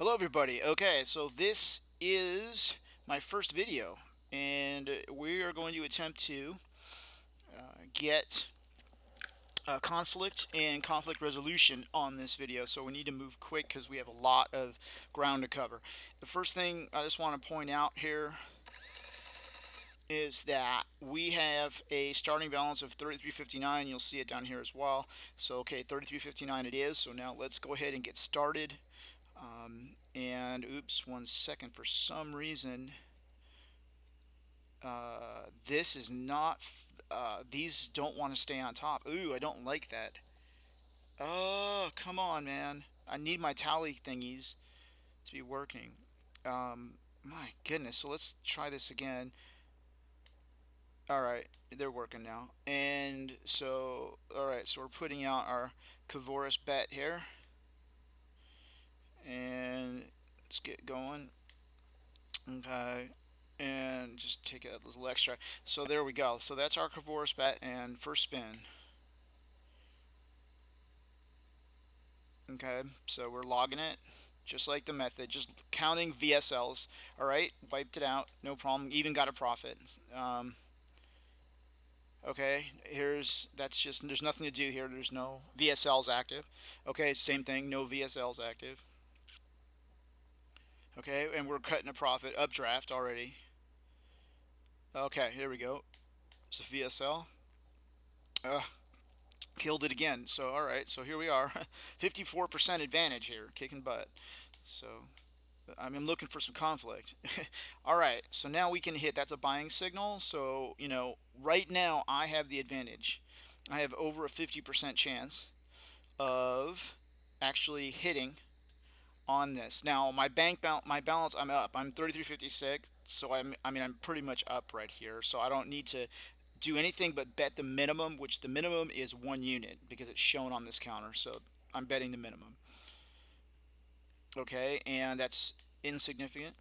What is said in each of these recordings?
Hello everybody. Okay, so this is my first video and we are going to attempt to get conflict and conflict resolution on this video. So we need to move quick because we have a lot of ground to cover. The first thing I just want to point out here is that we have a starting balance of 33.59. You'll see it down here as well. So okay, 33.59 it is. So now let's go ahead and get started. And oops, 1 second, for some reason this is not these don't want to stay on top. Ooh, I don't like that. Oh, come on, man. I need my tally thingies to be working. My goodness. So let's try this again. All right, they're working now. And so, all right, so we're putting out our Kavoris bet here. And let's get going. Okay, and just take a little extra. So there we go. So that's our Kavoris bet and first spin. Okay, so we're logging it just like the method, just counting VSLs. All right, wiped it out, no problem. Even got a profit. Okay, that's just, there's nothing to do here. There's no VSLs active. Okay, same thing, no VSLs active. Okay, and we're cutting a profit, updraft already. Okay, here we go. It's a VSL. Killed it again. So all right, so here we are. 54% advantage here, kicking butt. So I'm looking for some conflict. All right, so now we can hit. That's a buying signal. So right now I have the advantage. I have over a 50% chance of actually hitting on this. Now my balance, I'm up. I'm 33.56. So I'm pretty much up right here. So I don't need to do anything but bet the minimum, which the minimum is 1 unit because it's shown on this counter. So I'm betting the minimum. Okay, and that's insignificant.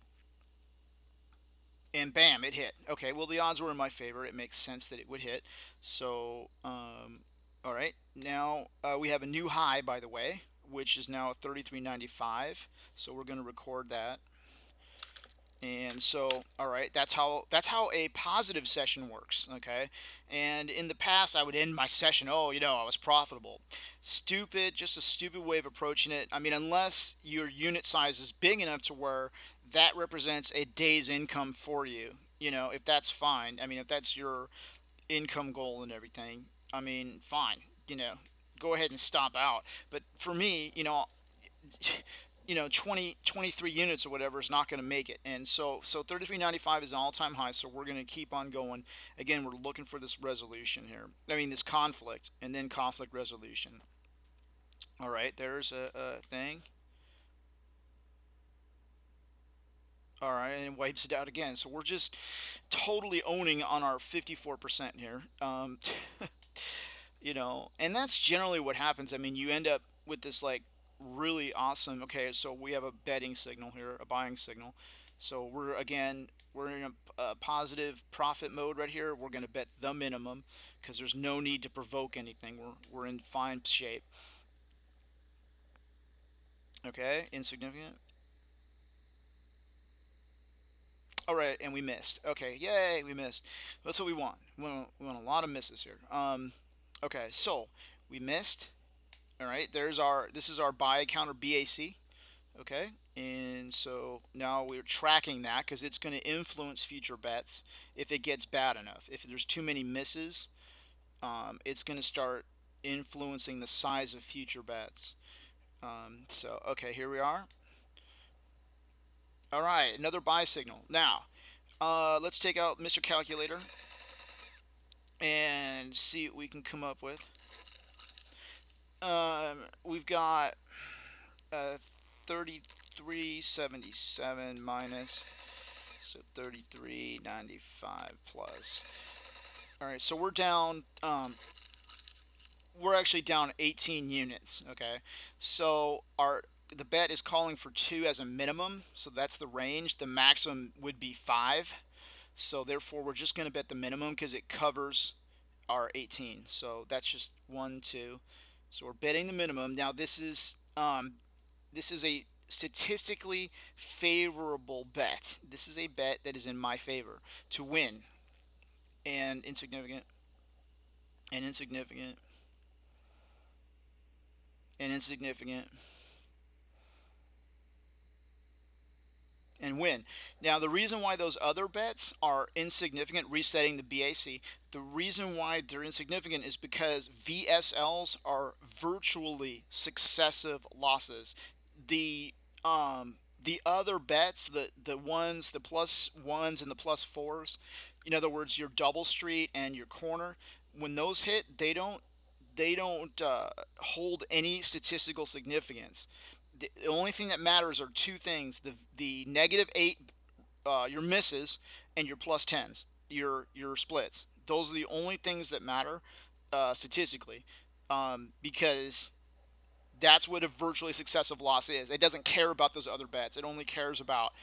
And bam, it hit. Okay, well, the odds were in my favor. It makes sense that it would hit. So, all right, now we have a new high, by the way, which is now 33.95. So we're going to record that. And so, all right, that's how a positive session works. Okay, and in the past I would end my session, oh, I was profitable. Stupid, just a stupid way of approaching it. I mean, unless your unit size is big enough to where that represents a day's income for you. If that's fine. I mean, if that's your income goal and everything, I mean, fine. Go ahead and stop out. But for me, 23 units or whatever is not going to make it. And so 33.95 is an all-time high. So we're going to keep on going. Again, we're looking for this resolution here. I mean, this conflict and then conflict resolution. All right, there's a thing. All right, and it wipes it out again. So we're just totally owning on our 54% here. And that's generally what happens. I mean, you end up with this like really awesome. Okay, so we have a betting signal here, a buying signal. So we're in a positive profit mode right here. We're going to bet the minimum because there's no need to provoke anything. We're in fine shape. Okay, insignificant. All right, and we missed. Okay, yay, we missed. That's what we want. We want a lot of misses here. Okay, so we missed. All right, this is our buy counter BAC. Okay, and so now we're tracking that because it's going to influence future bets if it gets bad enough. If there's too many misses, it's going to start influencing the size of future bets. So okay, here we are. All right, another buy signal. Now, let's take out Mr. Calculator and see what we can come up with. We've got 33.77 minus, so 33.95 plus. All right, so we're down. We're actually down 18 units. Okay, so the bet is calling for 2 as a minimum, so that's the range. The maximum would be 5. So therefore, we're just going to bet the minimum because it covers our 18. So that's just 1, 2. So we're betting the minimum. Now this is a statistically favorable bet. This is a bet that is in my favor to win. And insignificant, and insignificant, and insignificant, and win. Now, the reason why those other bets are insignificant, resetting the BAC, the reason why they're insignificant is because VSLs are virtually successive losses. The the other bets, the ones, the plus ones and the plus fours, in other words, your double street and your corner, when those hit, they don't hold any statistical significance. The only thing that matters are two things: the -8, your misses, and your plus tens, your splits. Those are the only things that matter statistically, because that's what a virtually successive loss is. It doesn't care about those other bets. It only cares about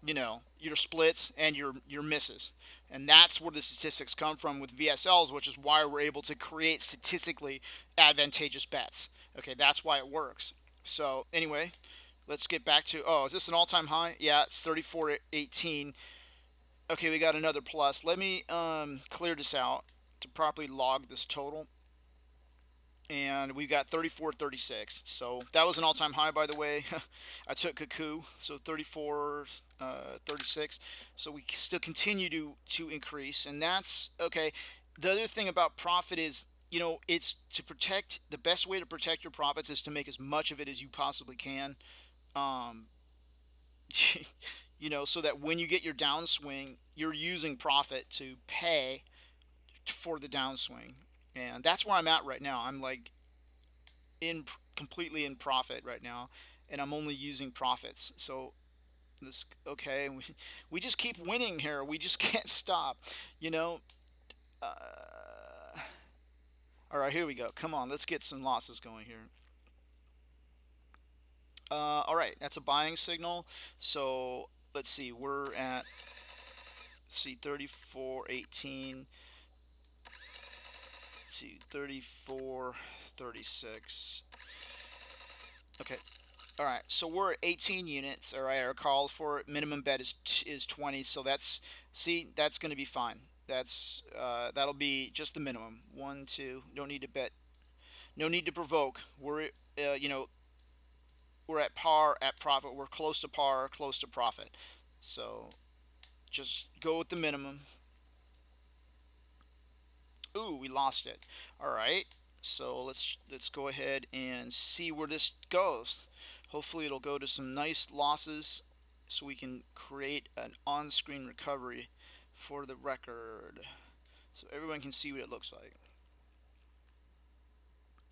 your splits and your misses, and that's where the statistics come from with VSLs, which is why we're able to create statistically advantageous bets. Okay, that's why it works. So anyway, let's get back to, oh, is this an all-time high? Yeah, it's 34.18. Okay, we got another plus. Let me clear this out to properly log this total. And we got 34.36. So that was an all-time high, by the way. I took Cuckoo, so 34.36. So we still continue to increase, and that's okay. The other thing about profit is, it's to protect. The best way to protect your profits is to make as much of it as you possibly can. Um, so that when you get your downswing, you're using profit to pay for the downswing. And that's where I'm at right now. I'm like in completely in profit right now, and I'm only using profits. So this, okay, we just keep winning here. We just can't stop, you know. Uh, all right, here we go. Come on, let's get some losses going here. All right, that's a buying signal. So let's see, we're at, see, 34.18. Let's see, 34.36. Okay. All right, so we're at 18 units. All right, our call for minimum bet is 20. So that's going to be fine. That'll be just the minimum. One, two. Don't need to bet. No need to provoke. We're at par, at profit. We're close to par, close to profit. So just go with the minimum. Ooh, we lost it. All right. So let's go ahead and see where this goes. Hopefully it'll go to some nice losses so we can create an on-screen recovery for the record so everyone can see what it looks like.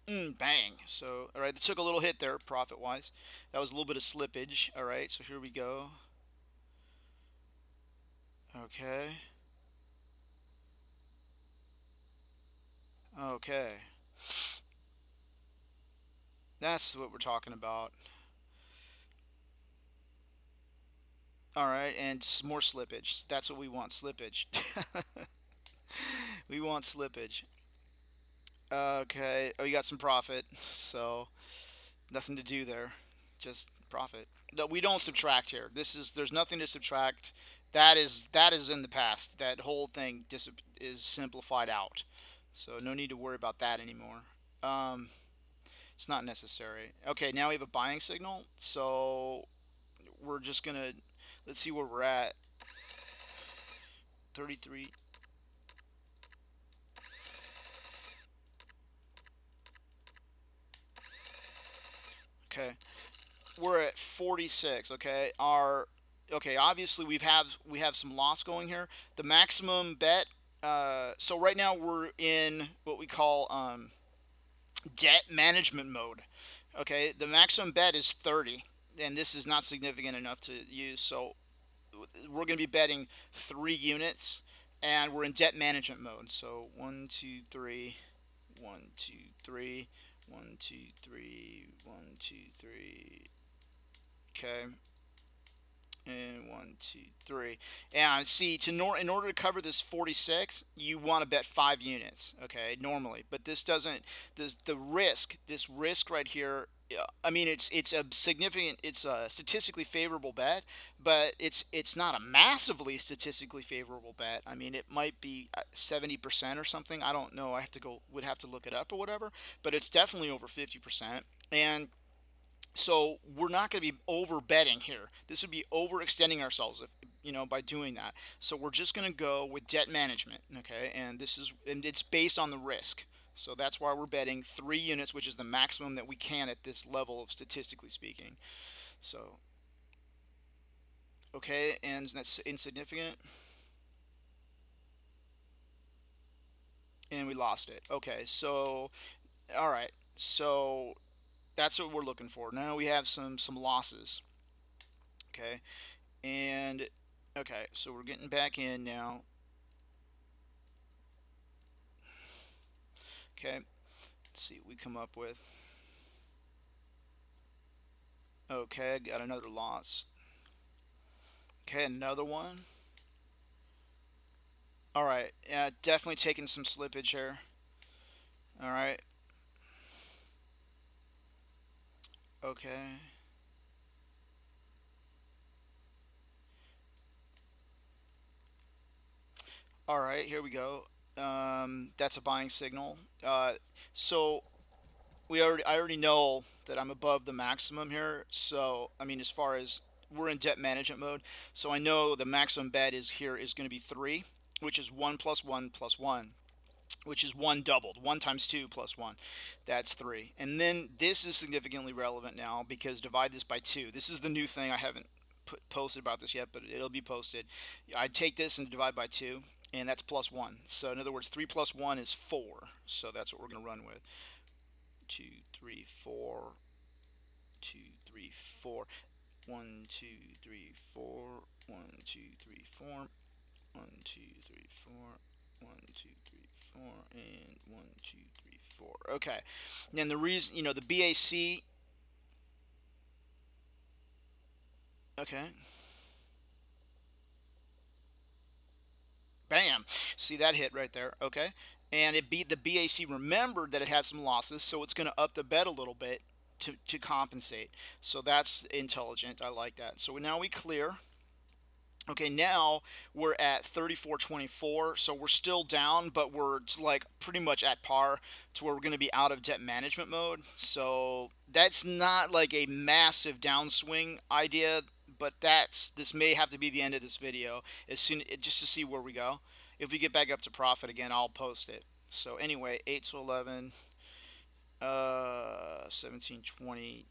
Bang. So, all right, it took a little hit there profit-wise. That was a little bit of slippage. All right, so here we go. Okay. Okay. That's what we're talking about. All right, and more slippage. That's what we want, slippage. We want slippage. Okay. Oh, you got some profit. So nothing to do there. Just profit. No, we don't subtract here. There's nothing to subtract. That is in the past. That whole thing is simplified out. So no need to worry about that anymore. Um, it's not necessary. Okay, now we have a buying signal. So we're just gonna, let's see where we're at. 33. Okay, we're at 46. Okay, obviously we have some loss going here. The maximum bet. So right now we're in what we call debt management mode. Okay, the maximum bet is 30, and this is not significant enough to use. So we're going to be betting 3 units, and we're in debt management mode. So 1, 2, 3, 1, 2, 3, 1, 2, 3, 1, 2, 3. Okay, and 1, 2, 3. And see, in order to cover this 46, you want to bet 5 units. Okay, normally, but this doesn't. This risk right here. Yeah, I mean, it's a significant, it's a statistically favorable bet, but it's not a massively statistically favorable bet. I mean, it might be 70% or something. I don't know. I have to go, would have to look it up or whatever, but it's definitely over 50%. And so we're not going to be over betting here. This would be overextending ourselves if, by doing that. So we're just going to go with debt management, okay? And it's based on the risk. So that's why we're betting 3 units, which is the maximum that we can at this level of statistically speaking. So, okay, and that's insignificant. And we lost it. Okay, so all right. So that's what we're looking for. Now we have some losses. Okay. And okay, so we're getting back in now. Okay, let's see what we come up with. Okay, got another loss. Okay, another one. All right, yeah, definitely taking some slippage here. All right, okay. All right, here we go. That's a buying signal. So I already know that I'm above the maximum here. So I mean, as far as we're in debt management mode, so I know the maximum bet is here is going to be 3, which is 1 plus 1 plus 1, which is 1 doubled. 1 times 2 plus 1, that's 3. And then this is significantly relevant now because divide this by 2. This is the new thing. I haven't posted about this yet, but it'll be posted. I'd take this and divide by 2, and that's plus 1. So in other words, 3 plus 1 is 4. So that's what we're going to run with. 2, 3, 4. 2, 3, 4. 1, 2, 3, 4. 1, 2, 3, 4. 1, 2, 3, 4. 1, 2, 3, 4, and 1, 2, 3, 4. Okay. And the reason, the BAC. Okay. Bam. See that hit right there. Okay. And it beat the BAC. Remembered that it had some losses, so it's going to up the bet a little bit to compensate. So that's intelligent. I like that. So now we clear. Okay, now we're at 34.24, so we're still down, but we're like pretty much at par to where we're going to be out of debt management mode. So that's not like a massive downswing idea, but this may have to be the end of this video as soon just to see where we go. If we get back up to profit again, I'll post it. So anyway, 8 to 11, 17, 20,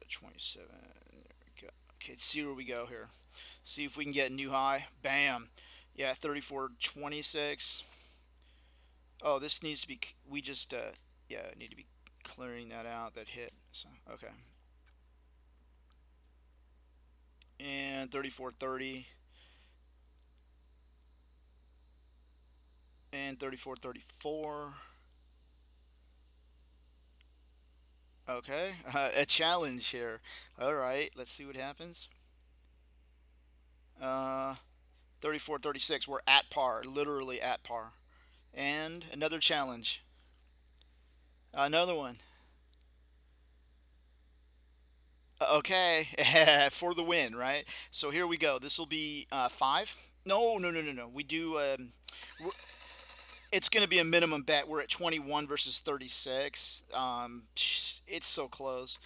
27. There we go. Okay, let's see where we go here. See if we can get a new high. Bam. Yeah, 34.26. Oh, this needs to be. We just yeah, need to be clearing that out. That hit. So okay. And 34.30 and 34.34. Okay, a challenge here. All right, let's see what happens. Uh, 34.36. We're at par, literally at par. And another challenge. Another one. Okay, for the win, right? So here we go. This will be 5. No, no, no, no, no. We do. It's going to be a minimum bet. We're at 21 versus 36. It's so close.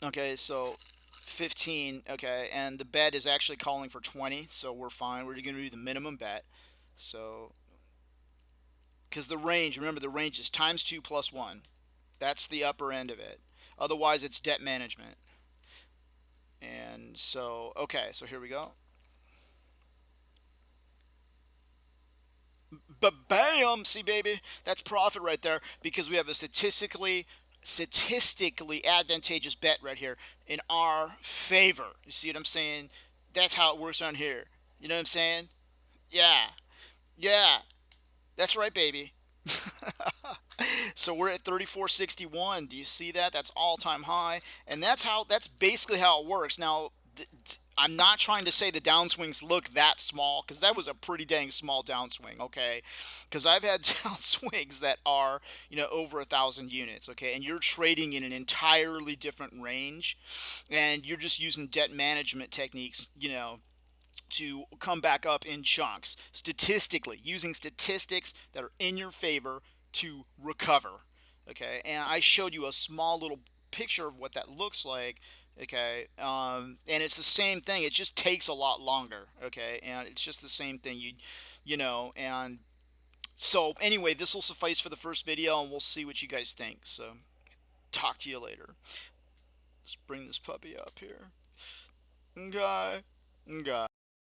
Okay, so 15. Okay, and the bet is actually calling for 20, so we're fine. We're going to do the minimum bet. So, because the range, remember, the range is times 2 plus 1. That's the upper end of it. Otherwise, it's debt management. And so, okay, so here we go. But bam, see, baby, that's profit right there because we have a statistically advantageous bet right here in our favor. You see what I'm saying? That's how it works on here. You know what I'm saying? Yeah, yeah, that's right, baby. So we're at 34.61. Do you see that? That's all-time high, and that's basically how it works. Now, I'm not trying to say the downswings look that small, because that was a pretty dang small downswing, okay? Because I've had downswings that are, over 1,000 units, okay? And you're trading in an entirely different range, and you're just using debt management techniques, to come back up in chunks, statistically, using statistics that are in your favor to recover. Okay, and I showed you a small little picture of what that looks like. Okay, and it's the same thing. It just takes a lot longer. Okay, and it's just the same thing. And so anyway, this will suffice for the first video, and we'll see what you guys think. So talk to you later. Let's bring this puppy up here. Okay, okay.